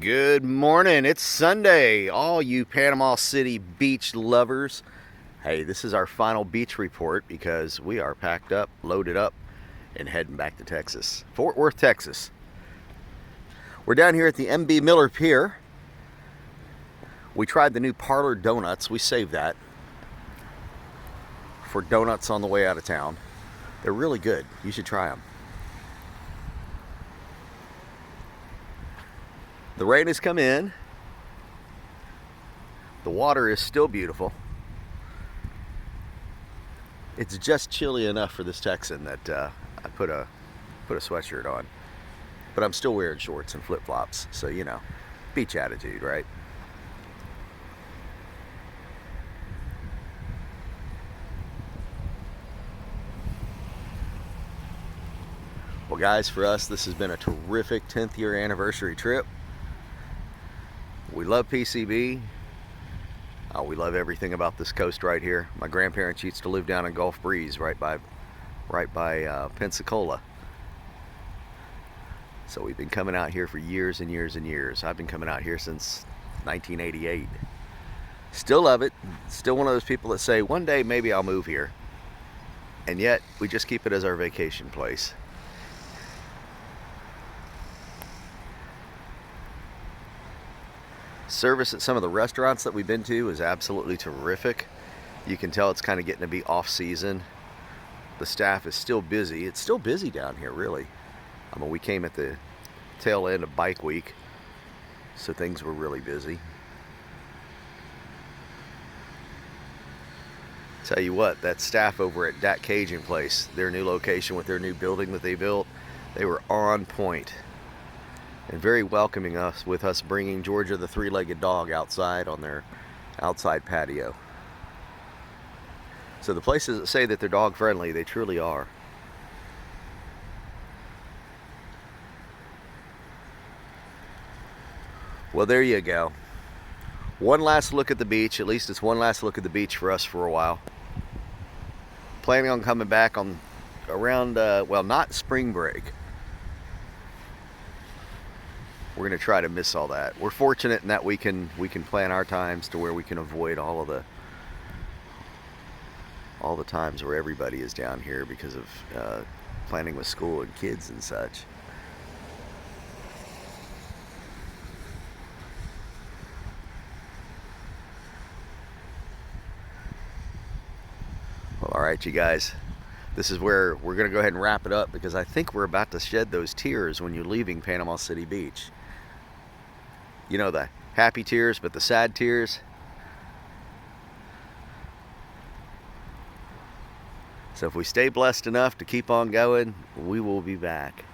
Good morning. It's Sunday. All you Panama City Beach lovers. Hey, this is our final beach report because we are packed up, loaded up, and heading back to Texas. Fort Worth, Texas. We're down here at the MB Miller Pier. We tried the new Parlor Donuts. We saved that for donuts on the way out of town. They're really good. You should try them. The rain has come in. The water is still beautiful. It's just chilly enough for this Texan that I put a sweatshirt on. But I'm still wearing shorts and flip-flops, so you know, beach attitude, right? Well, guys, for us, this has been a terrific 10th year anniversary trip. We love PCB. We love everything about this coast right here. My grandparents used to live down in Gulf Breeze, right by Pensacola. So we've been coming out here for years and years and years. I've been coming out here since 1988. Still love it. Still one of those people that say, one day maybe I'll move here. And yet, we just keep it as our vacation place. Service at some of the restaurants that we've been to is absolutely terrific. You can tell it's kind of getting to be off season. The staff is still busy. It's still busy down here, really. I mean, we came at the tail end of bike week, so things were really busy. Tell you what, that staff over at Dat Cajun Place, their new location with their new building that they built, they were on point and very welcoming us with us bringing Georgia the three-legged dog outside on their outside patio. So the places that say that they're dog friendly, they truly are. Well, there you go. One last look at the beach. At least it's one last look at the beach for us for a while. Planning on coming back on around, well, not spring break. We're going to try to miss all that. We're fortunate in that we can plan our times to where we can avoid all the times where everybody is down here because of planning with school and kids and such. Well, all right, you guys. This is where we're going to go ahead and wrap it up because I think we're about to shed those tears when you're leaving Panama City Beach. You know, the happy tears, but the sad tears. So if we stay blessed enough to keep on going, we will be back.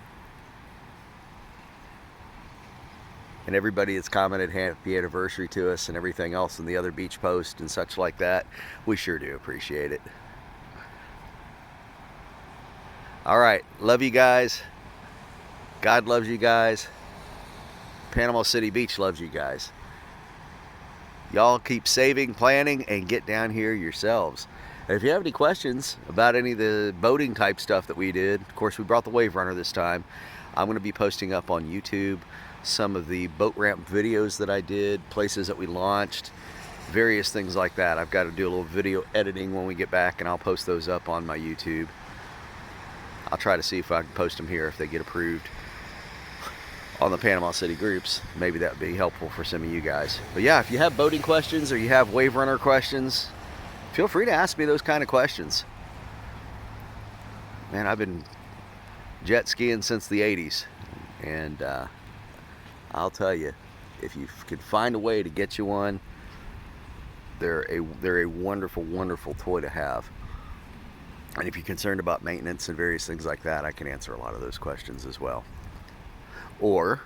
And everybody that's commented happy anniversary to us and everything else in the other beach posts and such like that, we sure do appreciate it. All right, love you guys. God loves you guys. Panama City Beach loves you guys. Y'all keep saving, planning, and get down here yourselves. And if you have any questions about any of the boating type stuff that we did, of course we brought the waverunner this time. I'm going to be posting up on YouTube some of the boat ramp videos that I did, places that we launched, various things like that. I've got to do a little video editing when we get back, and I'll post those up on my YouTube. I'll try to see if I can post them here if they get approved on the Panama City groups. Maybe that would be helpful for some of you guys. But yeah, if you have boating questions or you have wave runner questions, feel free to ask me those kind of questions. Man, I've been jet skiing since the 80s. And I'll tell you, if you could find a way to get you one, they're a wonderful, wonderful toy to have. And if you're concerned about maintenance and various things like that, I can answer a lot of those questions as well. Or,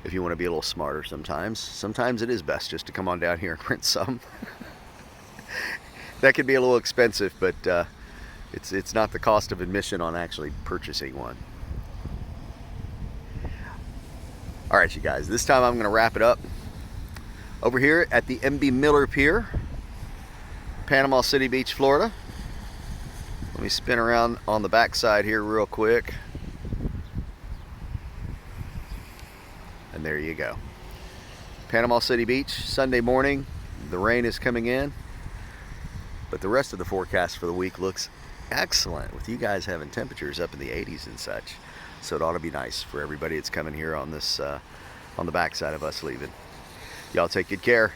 if you want to be a little smarter sometimes it is best just to come on down here and rent some. That could be a little expensive, but it's not the cost of admission on actually purchasing one. All right, you guys, this time I'm going to wrap it up over here at the MB Miller Pier, Panama City Beach, Florida. Let me spin around on the back side here real quick. And there you go. Panama City Beach, Sunday morning. The rain is coming in, but the rest of the forecast for the week looks excellent, with you guys having temperatures up in the 80s and such. So it ought to be nice for everybody that's coming here on this on the backside of us leaving. Y'all take good care.